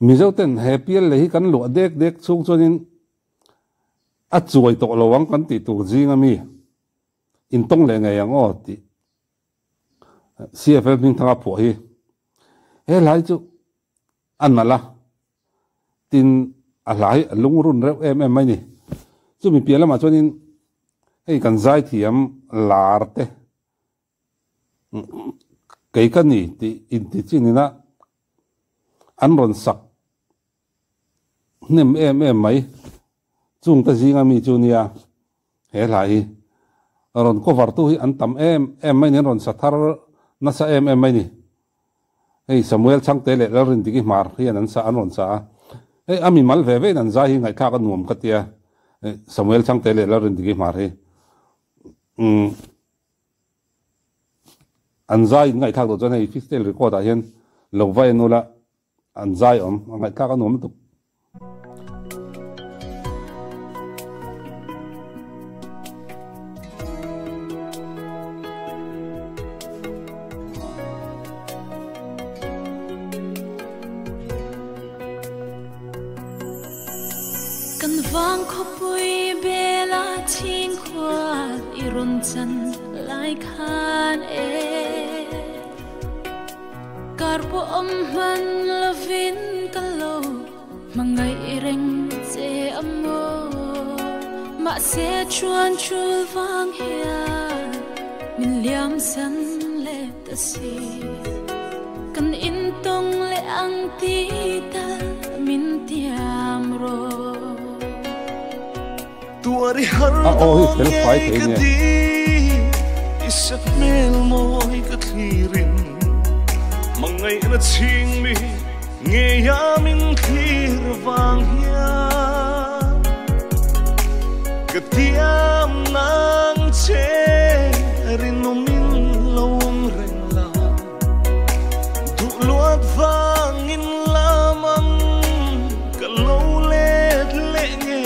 mizo ten happy le hi kan lu dek dek chung chuanin a chuai to lowang kan ti tur jinga mi in tong le ngai ang o ti CFL min thanga pho hi he lai chu an mala tin a lai lung run reu em mai ni chu mi piala ma chuanin hei kan zai thiam lar te cái ni ti in ti chinina an ron sak nem em mai chung ta jinga mi chunia he lai ron cover tu hi an tam em mai ni ron sathar na sa em mai ni hey Samuel chang te le rin digi mar hi an sa an ron sa hey ami mal ve ve nan za hi ngai kha ka nuam ka tia Samuel chang te le rin digi mar hi an zai ngai thak do chon hei fistel record a hian lo vai nula an zai ngai kha ka nuam tu kan vang khopui bela chin khwat iron chan lai khan karpo man lovin kalo mangai reng che amo ma se chuan chul wang hia min liam san le ta si kan in tong le ang ti ta min tiam ro tuari har ka di isak mel moi ka thirin mangai na ching mi nge ya min thir wang hia ka tiam nang che rin no min lawang reng la du luat wang in lamang ka lo let le nge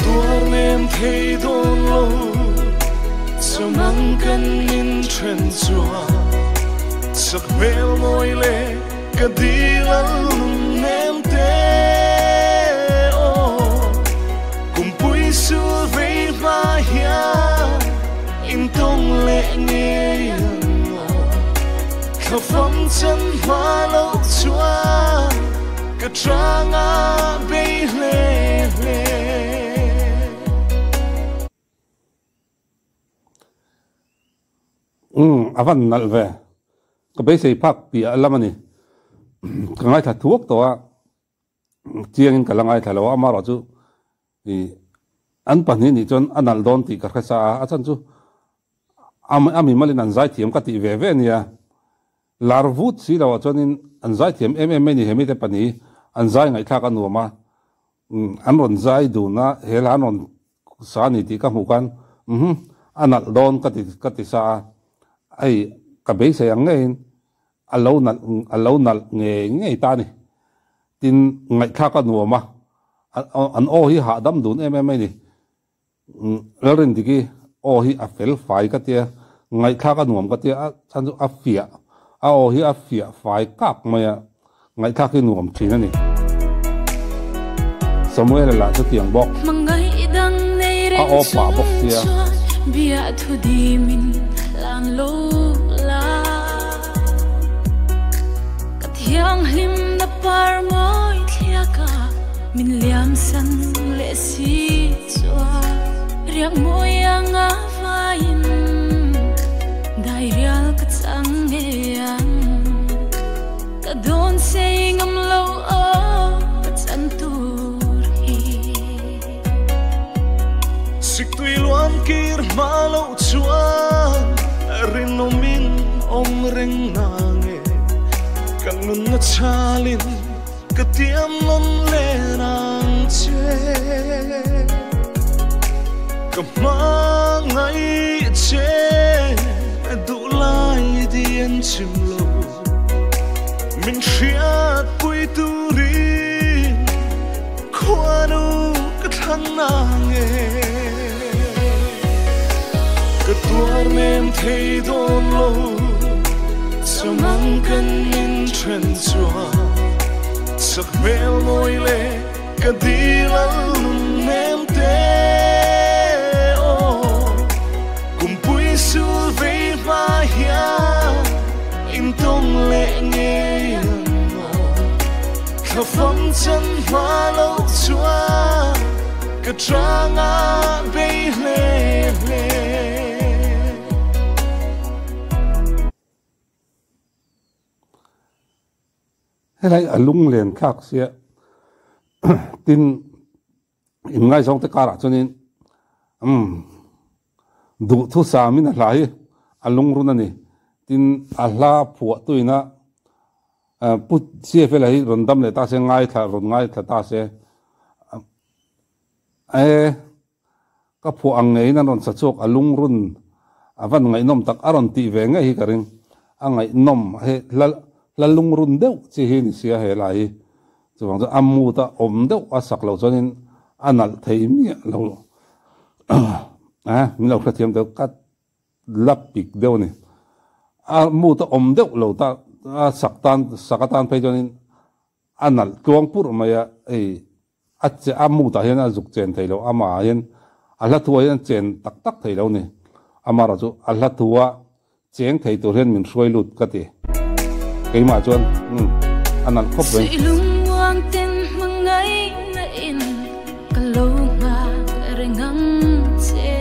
tuar nem thei don lo samang kan in chen chua sak mel moi le ka dilan nem te o kum pui su ve va hia in tong le nge no ka phong chân hoa lo chua ka tranga be le le avan nal ve ka be sei phak pi alamani ka ngai tha thuak to a chiang in ka langai thalo amaro chu i an pani ni chon anal don ti ka khasa a chan chu ami malin an zai thiam ka ti ve ve nia larvut si law chon in an zai thiam em ni hemi te pani an zai ngai tha ka nuama an ron zai du na hel an ron sa ni ti ka mu kan anal don ka ti sa ai ka be se ang ngein alo nal nge ta ni tin ngai kha ka nuama an o hi ha dam dun em ni rin digi o hi a fel fai ka tia ngai kha ka nuam ka tia chan chu a fia a o hi a fia fai kak maya ngai kha ki nuam thin ani Samuel la chu tiang bok mangai dang nei re a o pa bok tia bia thu di min lang lo la ka thiang hlim na par moi thia ka min liam san le si chua riak moi anga vain dai rial ka chang nge ang ka don se ngam lo o ka chan tur hi sik tui luan kir malo chuan rin no min ong reng nange kan nun na chalin ka tiam non le nang che ka mangai che du lai dien chim lo min khiat pui tu ri khwanu ka thang nange ka tuar nem thei don lo samang kan chua sắc mel môi lệ cả đi lăn em té ô cùng bụi su vây va ya in tông lệ nghe khắp phong chân hoa lâu chua cả trang á bay lệ hay là ở lung liền khác xia tin in ngay trong tất cả cho nên đủ thu sa mình lại ở lung run này tin Allah phụ tôi na put xia phải lại run đâm lại ta sẽ ngay thà ta sẽ các phụ anh ấy nó còn sát chok ở lung run vẫn ngày nom tắc aron ti về ngay cái ring anh ngày nom hay là lung run đâu chỉ hình xia hay lại cho bằng cho amu ta đâu asak lâu cho nên anh thấy mi lâu mình lâu cái tiệm đâu cắt lắp bịch đâu này amu ta đâu lâu ta sakatan phải cho nên anh tuang pur mà sẽ amu ta hiện dục chen thấy lâu ama hiện Allah thua hiện chen tắc thấy lâu này ama rồi Allah thua chen thấy tôi hiện mình xuôi lụt cái gì cái mà chuan anh ăn khóc vậy lung tên măng ngay na in kalau nga rengang che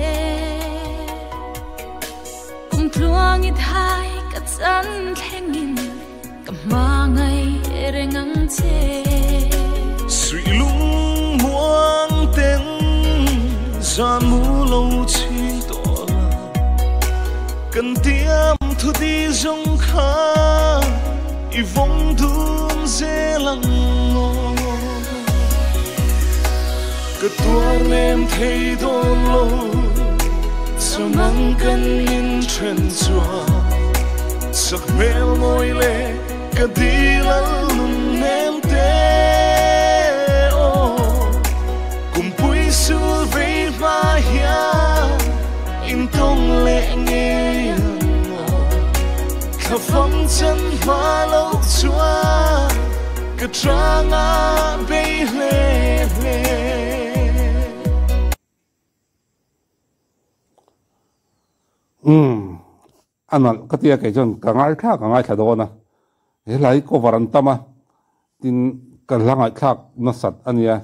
kum thuang it hai kat san thengin kamangai rengang che suy lung muang tên gian mu lâu chi to cần tiêm thu đi trong khá i vong đun dễ lặng ngô cái tuôn em thấy đôi lâu cho mang cân in trên chùa sắc mel môi lệ cái đi lăn em té ô cùng bụi su vây va ya in tông lệ nghe khắp phong chân hoa lâu chua cái trang á bay lệ anh cái tia cái chân cả ngay thà đó na cái lại có varan tama tin cái langai khác nó sat anh ya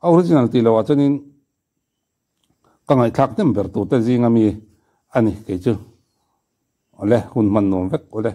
original ti lo cho nên cái ngay khác nem bertu te zinga mi anh cái chứ ole hun man nom vek ole